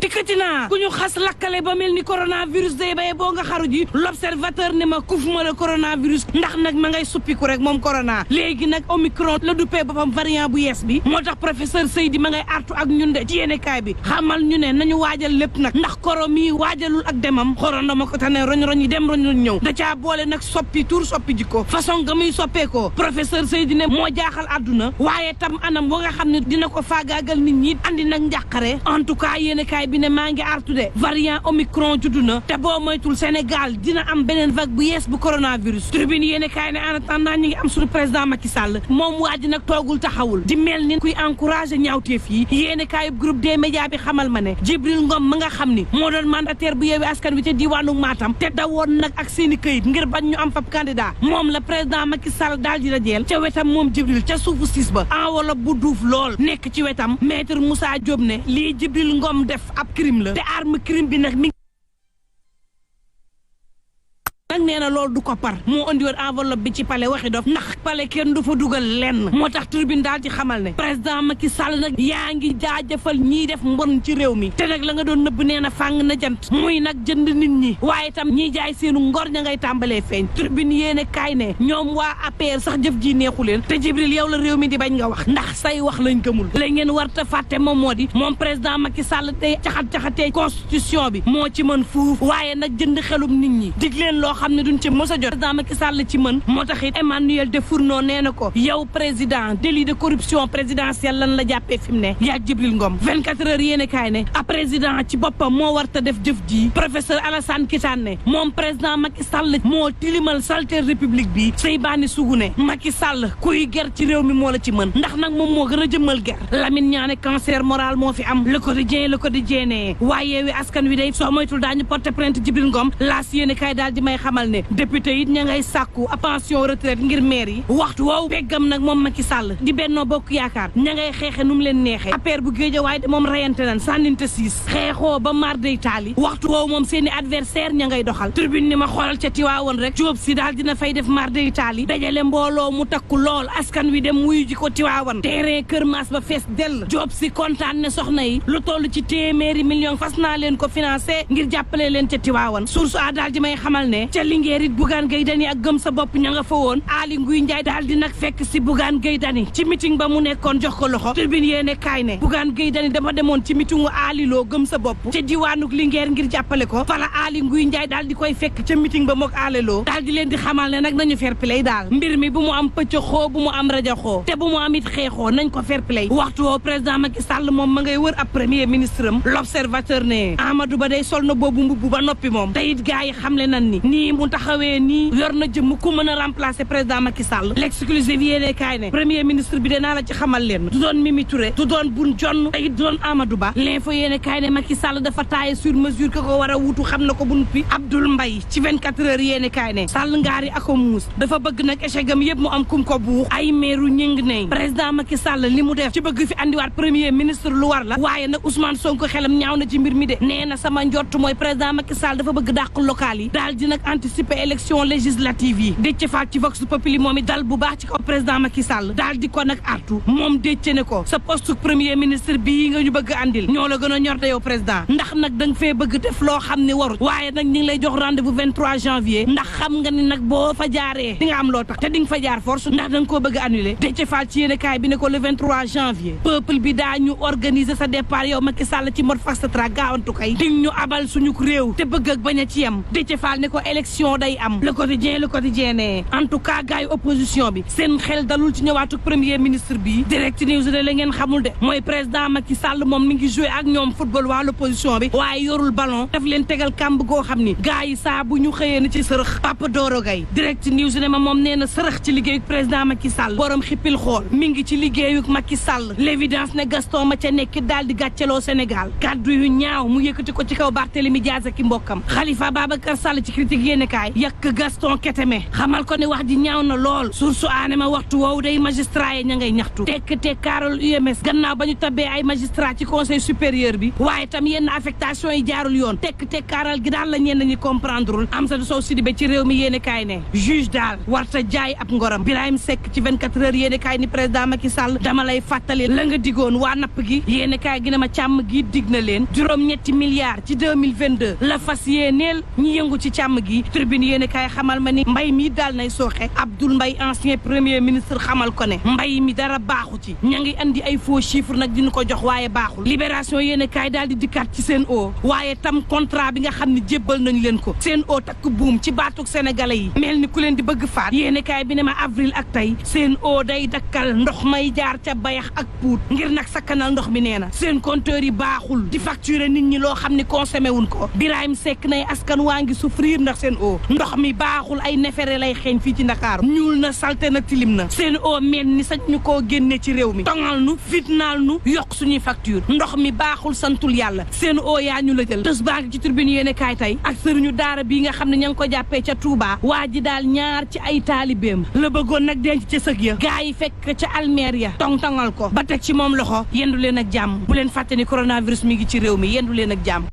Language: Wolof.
dikkati naa ku ñu xas lakkale ba mel ni coronavirus day baye boo nga xaru ji l'observateur ne ma kuf ma la coronavirus ndax nag ma ngay suppiku rek moom corona léegi nag omicron la duppee boppam variant bu yees bi moo tax professeur Seydi ma ngay artu ak ñun de ci yéenekaay bi xamal ñu ne nañu waajal lépp nag ndax koro mi waajalul ak demam xorondoma ko tane roñ-roñ yi dem roñ-roñ ñëw da caa boole nag soppi tur soppi jikko façon ga muy soppeekoo professeur Seydi ne moo jaaxal àdduna waaye tam anam wa nga xam ne dina ko faagaagal nit ñi andi nag njàqare en tout cas yéenekaay bi ne maa ngi artu de variant omicron juddu na te boo moytul Sénégal dina am beneen vague bu yees bu coronavirus tribune yéenekaay ne en attendant ñi ngi am suñu président Macky Sall moom waa ji nag toogul taxawul di mel ni kuy encouragé ñaawteef yi yéenekaay groupe des médias bi xamal ma ne Jibril Ngom ma nga xam ni moo doon mandataire bu Yewwi Askan Wi ca diwaanu Matam te dawoon nag ak seeni këyit ngir bañ ñu am fab candidat moom la président Macky Sall daal di dajeel ca wetam moom Jibril ca suufu siis ba enveloppe bu duuf lool nekk ci wetam maître Moussa Diop ne lii Jibril Ngom def ab crime la te arme crime bi nag nag nee na loolu du ko par moo andi woon enveloppe bi ci palais waxi dof ndax palais kenn du fa dugal lenn moo tax tribune daal ci xamal ne président Macky Sall nag yaa ngi jaajëfal ñiy def mbon ci réew mi te nag la nga doon nëbb nee na fàng na jant muy nag jënd nit ñi waaye tam ñiy jaay seenu ngor ña ngay tàmbalee feeñ tribune yéene kaay ne ñoom waa APR sax jëf ji neexu leen te Jibril yow la réew mi di bañ nga wax ndax say wax lañ gëmul la ngeen war ta fàtte moom moo di moom président Macky Sall tey caxat-caxatee constitution bi moo ci mën fuuf waaye nag jënd xelum nit ñi dig leen loo xam ne duñ ci mos a jot président Macky Sall ci mën moo tax it Emmanuel de Fourneau nee na ko yow président délit de corruption présidentielle lan la jàppee fi mu ne yaa Jibril Ngom 24 heures yéene kaay ne a président ci boppam moo war ta def jëf ji professeur Alassane Kitane ne moom président Macky Sall moo tilimal salté république bi Seybani Sougou ne Macky Sall kuy ger ci réew mi moo la ci mën ndax nag moom moo gën a jëmmal ger Lamine ñaane cancer moral moo fi am le quotidien ne waaye wi askan wi day soo moytul daañu porter plainte Jibril Ngom laas yéene kaay daal di may xamal ne député it ña ngay sàkku pension retraite ngir maire yi waxtu woowu beggam nag moom Macky Sall di Benno Bokk Yaakaar ña ngay xeexe nu mu leen neexee affaire bu Guédiawaye de moom rayante nan sànninte siis xeexoo ba mar day taali waxtu woowu moom seeni adversaire ña ngay doxal tribune ni ma xoolal ca Tiwaawoon rek Jóob si daal dina fay def mar day taali dajale mbooloo mu takku lool askan wi dem wuyu ji ko Tiwaawoon terrain Kër Maas ba fees dell Jóob si kontaan ne soxna yi lu toll ci téeméeri million fas naa leen ko financé ngir jàppale leen ca Tiwaawoon source a daal di may xamal ne ca Linguère it Bougane Gueye Dany ak gëm sa bopp ña nga fa woon Aly Ngouille Ndiaye daal di nag fekk si Bougane Gueye Dany ci meeting ba mu nekkoon jox ko loxo tribune yéene kaay ne Bougane Gueye Dany dama demoon ci meetingu Aly Lo gëm sa bopp ca diwaanuk Linguère ngir jàppale ko fala Aly Ngouille Ndiaye daal di koy fekk ca meeting ba mook Aly Lo daal di leen di xamal ne nag nañu fair play daal mbir mi bu mu am pëcc xoo bu mu am rajo xoo te bu mu am it xeexoo nañ ko fair play waxtu woo président Macky Sall moom ma ngay wër ab premier ministre am l'observateur ne Amadou Ba day sol na boobu mbubb ba noppi moom te it gars yi xamle nan ni nii mu taxawee nii yor na jëm ku mën a remplacer président Macky Sall l'exclusive yéene kaay ne premier ministre bi danaa la ci xamal leen du doon Mimi Touré du doon Boun Dionne te it du doon Amadou Ba l'info yéene kaay ne Macky Sall dafa taillé sur mesure que ko war a wuutu xam na ko bu nuppi Abdoul Mbaye ci 24 heures yéene kaay ne Sall ngaari ako muus dafa bëgg nag échec am yëpp mu am kum ko buux ay meeru ñëng ne président Macky Sall li mu def ci bëgg fi andiwaat premier ministre lu war la waaye nag Ousmane Sonko xelam ñaaw na ci mbir mi de nee na sama njott mooy président Macky Sall dafa bëgg dàq local yi daal di nag anticiper élection législative yi Déthié Fall ci Vox Populi moom it dal bu baax ci kaw président Macky Sall daal di ko nag artu moom Déthié ne ko sa poste premier ministre bii nga ñu bëgg andil ñoo la gën a ñor de yow président ndax nag da nga fee bëgg def loo xam ne warut waaye nag ñi ngi lay jox rendez-vous 23 janvier ndax xam nga ni nag boo fa jaaree di nga am loo tax te di nga fa jaar force ndax da nga koo bëgg annuler Déthié Fall ci yéene kaay bi ne ko le 23 janvier peuple bi daa ñu organiser sa départ yow Macky Sall ci mode fast track gaawantu kay di ñu abal suñu réew te bëgg ak bañ a ci yem Déthié Fall ne ko élection day am le quotidien ne en tout cas gars yi opposition bi seen xel dalul ci ñëwaatuk premier ministre bi direct news de la ngeen xamul de mooy président Macky Sall moom mi ngi joué ak ñoom football waa l'opposition bi waaye yorul ballon daf leen tegal kàmb goo xam ni gars yi saa bu ñu xëyee na ci sërëx Papa Doro Gaye direct news ne ma moom nee na sërëx ci liggéeyuk président Macky Sall borom xippil xool mi ngi ci liggéeyuk Macky Sall l'évidence ne Gaston ma ca nekk daal di gàcceloo Sénégal kaddu yu ñaaw mu yëkkati ko ci kaw Barthélémy Dias ak i mbokkam Khalifa Babacar Sall ci critique yéene kaay yàq Gaston Keteme xamal ko ne wax ji ñaaw na lool source aane ma waxtu woowu day magistrat yi ña ngay ñaxtu tekk tekkaaral UMS gannaaw ba ñu tabee ay magistrat ci conseil supérieur bi waaye tam yenn affectation yi jaarul yoon tekk tekkaaral gi daal la ñenn ñi comprendreul Amsatou Sow Sidibé ci réew mi yéene kaay ne juge daal warta jaay ab ngoram Birahim Seck ci 24 heures yéene kaay ni président Macky Sall dama lay fàttali la nga digoon waa napp gi yéene kaay gi ne ma càmm gi dig na leen juróom-ñetti milliards ci 2022 la fas yéeneel ñi yëngu ci càmm gi tribune yéene kaay xamal ma ni mbay mi daal nay sooxe Abdoul Mbaye ancien premier ministre xamal ko ne mbay mi dara baaxu ci ña ngi andi ay faux chiffres nag diñu ko jox waaye baaxul libération yéene kaay daal di dikkaat ci seen o waaye tam contrat bi nga xam ne jébbal nañu leen ko seen o takk buum ci baatuk sénégalais yi mel ni ku leen di bëgg faat yéene kaay bi ne ma avril ak tey seen o day dakkal ndox may jaar ca bayax ak puut ngir nag sakkanal ndox mi nee na seen compteur yi baaxul di facturer nit ñi loo xam ne consommé wuñ ko Birahim Seck nay askan waa ngi souffrir ndax seen o ndox mi baaxul ay nefere lay xeeñ fii ci Ndakaaru ñuul na salte na tilim na seen o mel ni sax ñu koo génne ci réew mi tongal nu fitnaal nu yokk suñuy facture ndox mi baaxul santul yàlla seen o yaa ñu la jël tës baa ngi ci tribune yéene kaay tey ak sëriñu daara bii nga xam ne ña ngi ko jàppee ca Touba waa ji daal ñaar ci ay taalibeem la bëggoon nag denc ca sëg ya gaa yi fekk ca almeer ya tong-tongal ko ba teg ci moom loxo yendu leen ak jàmm bu leen fàtte ni coronavirus mi ngi ci réew mi yendu leen ak jàmm